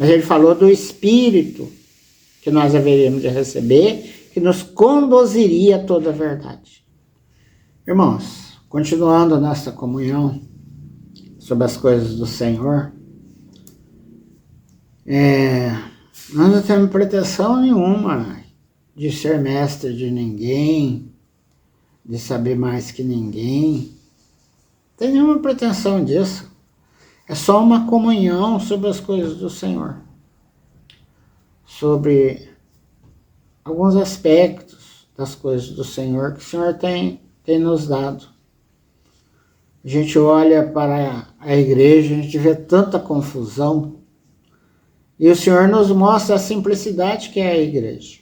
Mas ele falou do Espírito que nós haveríamos de receber, que nos conduziria a toda a verdade. Irmãos, continuando nessa comunhão sobre as coisas do Senhor, nós não temos pretensão nenhuma de ser mestre de ninguém, de saber mais que ninguém. Não tem nenhuma pretensão disso. É só uma comunhão sobre as coisas do Senhor. Sobre alguns aspectos das coisas do Senhor que o Senhor tem nos dado. A gente olha para a igreja, a gente vê tanta confusão, e o Senhor nos mostra a simplicidade que é a igreja.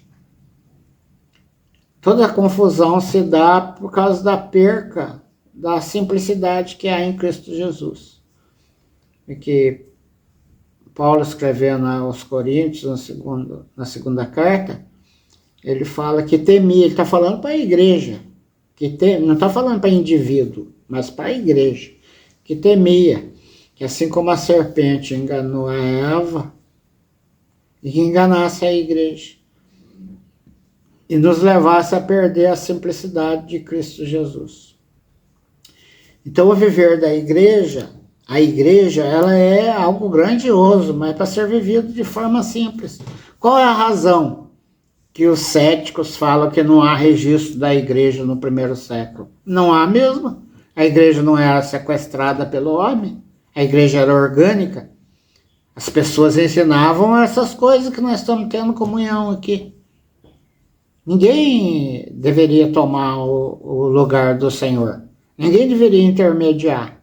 Toda a confusão se dá por causa da perca da simplicidade que há em Cristo Jesus. E que Paulo, escrevendo aos Coríntios, na segunda carta, ele fala que temia, ele está falando para a igreja, não está falando para indivíduo, mas para a igreja, que temia, que assim como a serpente enganou a Eva, e que enganasse a igreja, e nos levasse a perder a simplicidade de Cristo Jesus. Então o viver da igreja, a igreja, ela é algo grandioso, mas para ser vivido de forma simples. Qual é a razão que os céticos falam que não há registro da igreja no primeiro século? Não há mesmo. A igreja não era sequestrada pelo homem, a igreja era orgânica. As pessoas ensinavam essas coisas que nós estamos tendo comunhão aqui. Ninguém deveria tomar o lugar do Senhor. Ninguém deveria intermediar.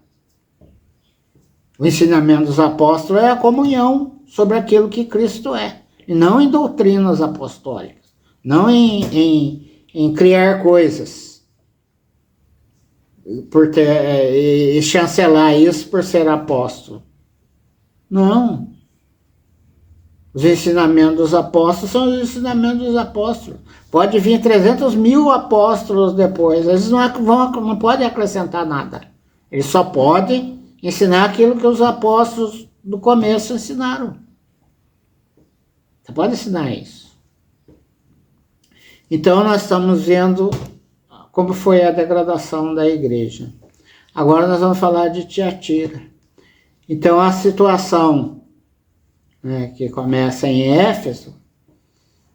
O ensinamento dos apóstolos é a comunhão sobre aquilo que Cristo é, e não em doutrinas apostólicas, não em criar coisas, e chancelar isso por ser apóstolo. Não. Os ensinamentos dos apóstolos são os ensinamentos dos apóstolos. Pode vir 300 mil apóstolos depois, eles não podem acrescentar nada. Eles só podem ensinar aquilo que os apóstolos do começo ensinaram. Você pode ensinar isso. Então nós estamos vendo como foi a degradação da igreja. Agora nós vamos falar de Tiatira. Então a situação, que começa em Éfeso,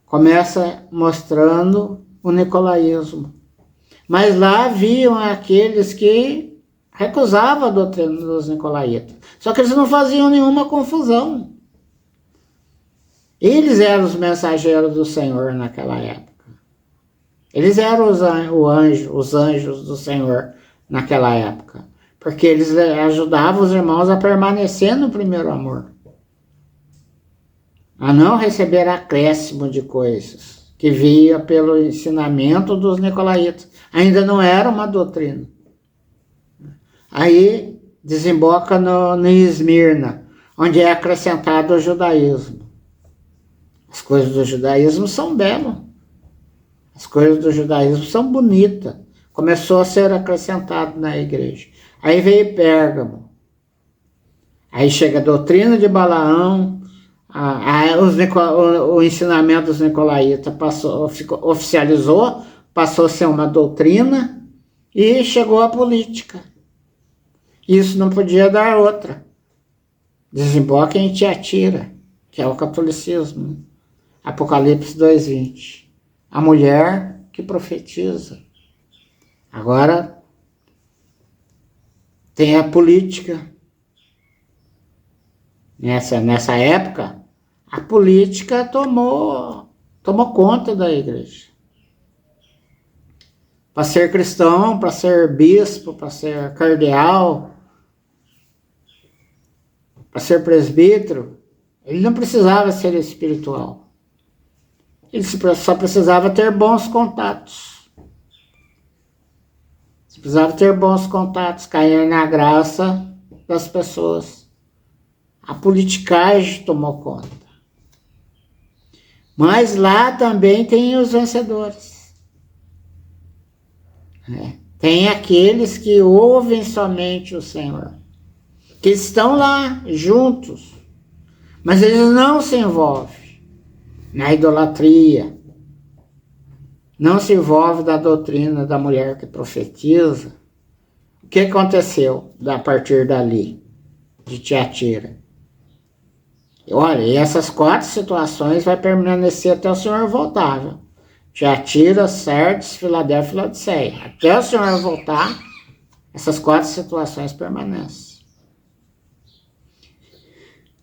começa mostrando o nicolaísmo. Mas lá haviam aqueles que recusavam a doutrina dos nicolaítas. Só que eles não faziam nenhuma confusão. Eles eram os mensageiros do Senhor naquela época. Eles eram os anjos do Senhor naquela época. Porque eles ajudavam os irmãos a permanecer no primeiro amor. A não receber acréscimo de coisas que via pelo ensinamento dos nicolaítas. Ainda não era uma doutrina. Aí desemboca no Esmirna, onde é acrescentado o judaísmo. As coisas do judaísmo são belas. As coisas do judaísmo são bonitas. Começou a ser acrescentado na igreja. Aí veio Pérgamo. Aí chega a doutrina de Balaão. O ensinamento dos nicolaítas oficializou, passou a ser uma doutrina e chegou a política. Isso não podia dar outra. Desemboca em Tiatira, que é o catolicismo. Apocalipse 2:20. A mulher que profetiza. Agora tem a política. Nessa época, a política tomou conta da igreja. Para ser cristão, para ser bispo, para ser cardeal, para ser presbítero, ele não precisava ser espiritual. Ele só precisava ter bons contatos. Você precisava ter bons contatos, cair na graça das pessoas. A politicagem tomou conta. Mas lá também tem os vencedores. Tem aqueles que ouvem somente o Senhor, que estão lá juntos, Mas eles não se envolvem na idolatria, não se envolvem da doutrina da mulher que profetiza. O que aconteceu a partir dali, de Tiatira? Olha, e essas 4 situações vai permanecer até o Senhor voltar, viu? Tiatira, Sardes, Filadélfia e Laodiceia. Até o Senhor voltar, essas 4 situações permanecem.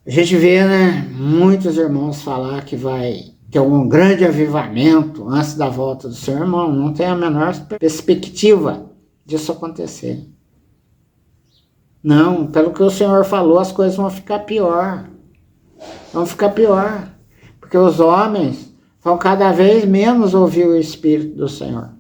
A gente vê, né, muitos irmãos falar que vai ter um grande avivamento antes da volta do Senhor. Irmão, não tem a menor perspectiva disso acontecer. Não, pelo que o Senhor falou, as coisas vão ficar pior. Vão ficar pior. Porque os homens vão cada vez menos ouvir o Espírito do Senhor.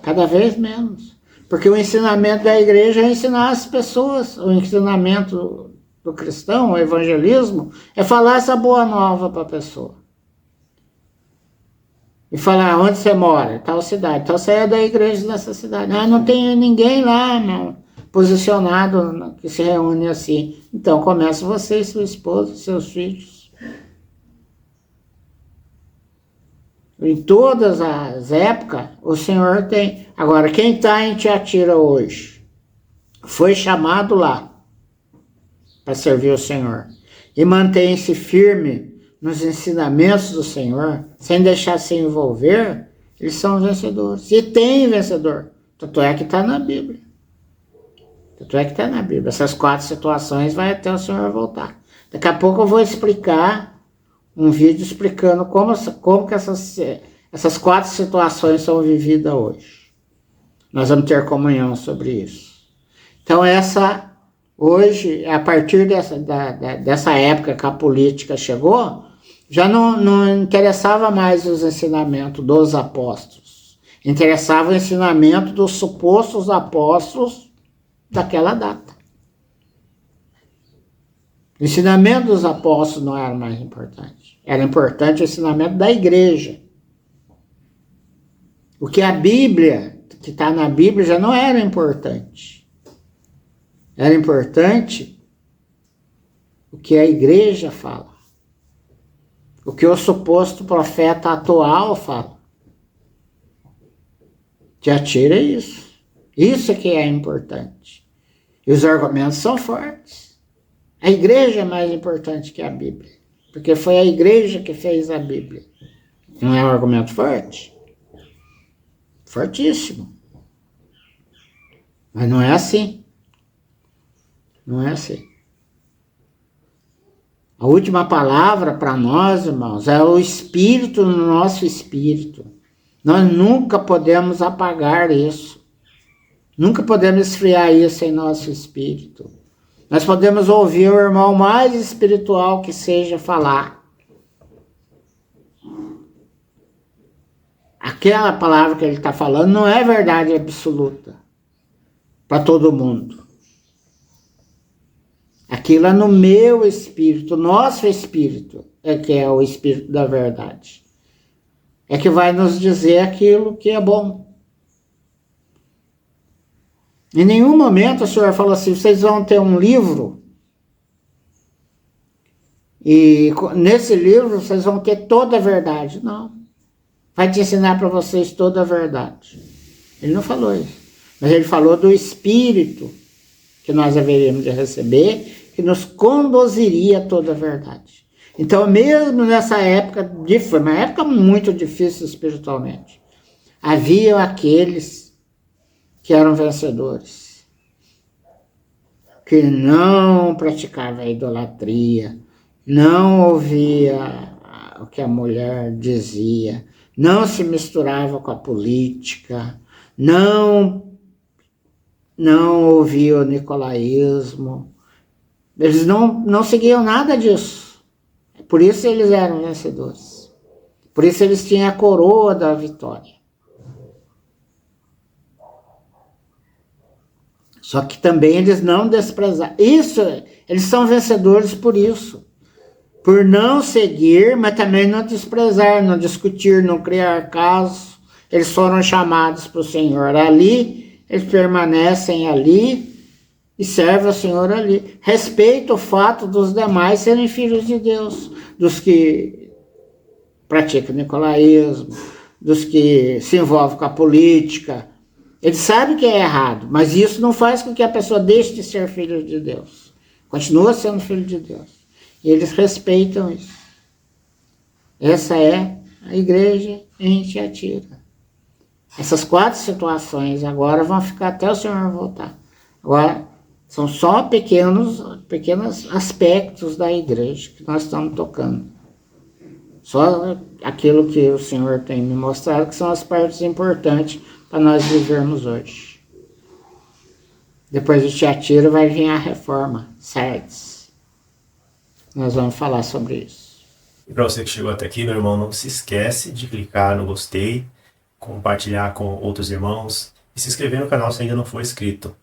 Cada vez menos. Porque o ensinamento da igreja é ensinar as pessoas. O ensinamento do cristão, o evangelismo, é falar essa boa nova para a pessoa. E falar, onde você mora? Tal cidade. Então você é da igreja dessa cidade. Ah, não tem ninguém lá, não, posicionado que se reúne assim. Então começa você, sua esposa, seus filhos. Em todas as épocas, o Senhor tem. Agora, quem está em Tiatira hoje, foi chamado lá para servir o Senhor. E mantém-se firme nos ensinamentos do Senhor, sem deixar se envolver, eles são vencedores. E tem vencedor. Tanto é que está na Bíblia. Tanto é que está na Bíblia. Essas 4 situações vai até o Senhor voltar. Daqui a pouco eu vou explicar um vídeo explicando como que essas 4 situações são vividas hoje. Nós vamos ter comunhão sobre isso. Então hoje, a partir dessa época que a política chegou, já não interessava mais os ensinamentos dos apóstolos. Interessava o ensinamento dos supostos apóstolos daquela data. O ensinamento dos apóstolos não era mais importante. Era importante o ensinamento da igreja. O que a Bíblia, que está na Bíblia, já não era importante. Era importante o que a igreja fala. O que o suposto profeta atual fala. Tiatira é isso. Isso que é importante. E os argumentos são fortes. A igreja é mais importante que a Bíblia. Porque foi a igreja que fez a Bíblia. Não é um argumento forte? Fortíssimo. Mas não é assim. Não é assim. A última palavra para nós, irmãos, é o Espírito no nosso espírito. Nós nunca podemos apagar isso. Nunca podemos esfriar isso em nosso espírito. Nós podemos ouvir o irmão mais espiritual que seja falar. Aquela palavra que ele está falando não é verdade absoluta para todo mundo. Aquilo é no meu espírito, nosso espírito, é que é o espírito da verdade. É que vai nos dizer aquilo que é bom. Em nenhum momento o Senhor falou assim, vocês vão ter um livro, e nesse livro vocês vão ter toda a verdade. Não. Vai te ensinar para vocês toda a verdade. Ele não falou isso. Mas ele falou do Espírito que nós haveríamos de receber, que nos conduziria a toda a verdade. Então, mesmo nessa época, foi uma época muito difícil espiritualmente, havia aqueles que eram vencedores, que não praticavam a idolatria, não ouvia o que a mulher dizia, não se misturava com a política, não ouvia o nicolaísmo, eles não seguiam nada disso. Por isso eles eram vencedores. Por isso eles tinham a coroa da vitória. Só que também eles não desprezaram. Isso, eles são vencedores por isso. Por não seguir, mas também não desprezar, não discutir, não criar casos. Eles foram chamados para o Senhor ali, eles permanecem ali e serve ao Senhor ali. Respeita o fato dos demais serem filhos de Deus, dos que praticam nicolaísmo, dos que se envolvem com a política. Ele sabe que é errado, mas isso não faz com que a pessoa deixe de ser filho de Deus. Continua sendo filho de Deus. E eles respeitam isso. Essa é a igreja em Tiatira. Essas 4 situações agora vão ficar até o Senhor voltar. Agora, são só pequenos aspectos da igreja que nós estamos tocando. Só aquilo que o Senhor tem me mostrado, que são as partes importantes para nós vivermos hoje. Depois de Tiatira vai vir a reforma, Sardes. Nós vamos falar sobre isso. E para você que chegou até aqui, meu irmão, não se esquece de clicar no gostei, compartilhar com outros irmãos e se inscrever no canal se ainda não for inscrito.